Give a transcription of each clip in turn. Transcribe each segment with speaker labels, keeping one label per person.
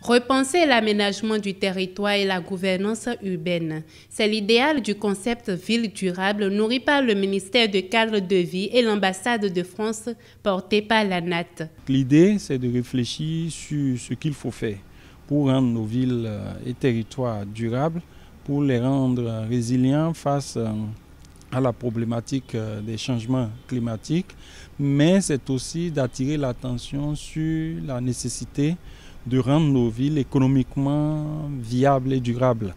Speaker 1: Repenser l'aménagement du territoire et la gouvernance urbaine, c'est l'idéal du concept ville durable nourri par le ministère du cadre de vie et l'ambassade de France portée par l'ANAT.
Speaker 2: L'idée, c'est de réfléchir sur ce qu'il faut faire pour rendre nos villes et territoires durables, pour les rendre résilients face à la problématique des changements climatiques, mais c'est aussi d'attirer l'attention sur la nécessité de rendre nos villes économiquement viables et durables.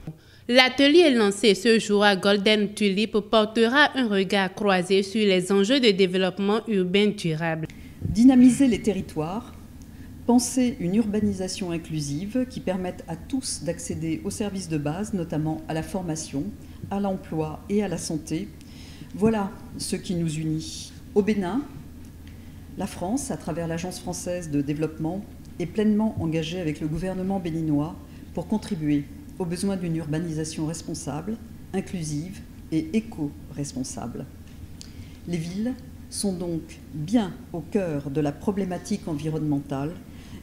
Speaker 1: L'atelier lancé ce jour à Golden Tulip portera un regard croisé sur les enjeux de développement urbain durable.
Speaker 3: Dynamiser les territoires, penser une urbanisation inclusive qui permette à tous d'accéder aux services de base, notamment à la formation, à l'emploi et à la santé. Voilà ce qui nous unit. Au Bénin, la France, à travers l'Agence française de développement, est pleinement engagée avec le gouvernement béninois pour contribuer aux besoins d'une urbanisation responsable, inclusive et éco-responsable. Les villes sont donc bien au cœur de la problématique environnementale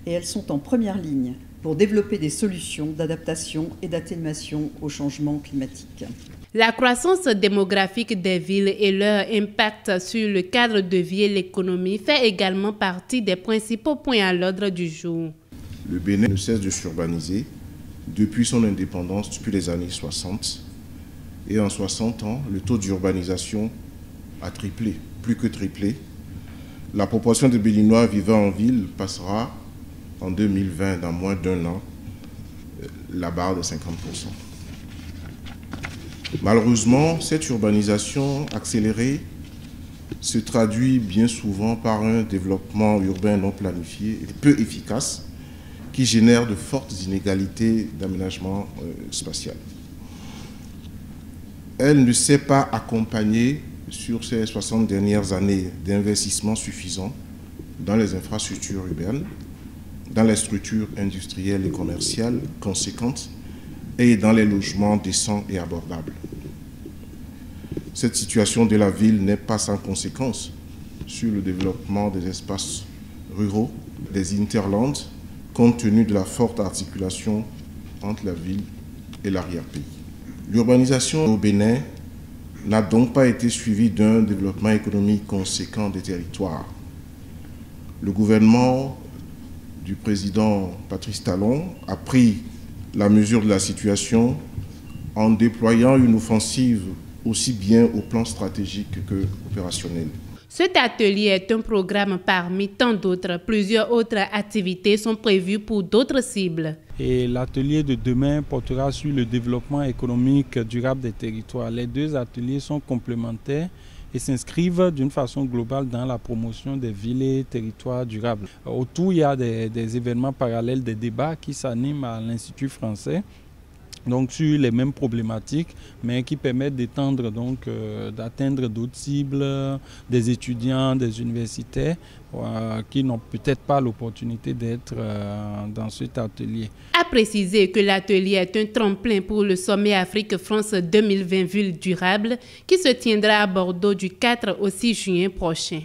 Speaker 3: et elles sont en première ligne pour développer des solutions d'adaptation et d'atténuation au changement climatique.
Speaker 1: La croissance démographique des villes et leur impact sur le cadre de vie et l'économie fait également partie des principaux points à l'ordre du jour.
Speaker 4: Le Bénin ne cesse de s'urbaniser depuis son indépendance, depuis les années 60. Et en 60 ans, le taux d'urbanisation a triplé, plus que triplé. La proportion de Béninois vivant en ville passera en 2020, dans moins d'un an, la barre de 50%. Malheureusement, cette urbanisation accélérée se traduit bien souvent par un développement urbain non planifié et peu efficace qui génère de fortes inégalités d'aménagement spatial. Elle ne s'est pas accompagnée sur ces 60 dernières années d'investissements suffisants dans les infrastructures urbaines, dans les structures industrielles et commerciales conséquentes et dans les logements décents et abordables. Cette situation de la ville n'est pas sans conséquence sur le développement des espaces ruraux, des interlands, compte tenu de la forte articulation entre la ville et l'arrière-pays. L'urbanisation au Bénin n'a donc pas été suivie d'un développement économique conséquent des territoires. Le gouvernement du président Patrice Talon a pris la mesure de la situation en déployant une offensive aussi bien au plan stratégique que opérationnel.
Speaker 1: Cet atelier est un programme parmi tant d'autres. Plusieurs autres activités sont prévues pour d'autres cibles.
Speaker 2: Et l'atelier de demain portera sur le développement économique durable des territoires. Les deux ateliers sont complémentaires et s'inscrivent d'une façon globale dans la promotion des villes et territoires durables. Autour, il y a des événements parallèles, des débats qui s'animent à l'Institut français, donc sur les mêmes problématiques, mais qui permettent d'étendre, donc d'atteindre d'autres cibles, des étudiants, des universitaires qui n'ont peut-être pas l'opportunité d'être dans cet atelier.
Speaker 1: À préciser que l'atelier est un tremplin pour le sommet Afrique-France 2020 Villes durables qui se tiendra à Bordeaux du 4 au 6 juin prochain.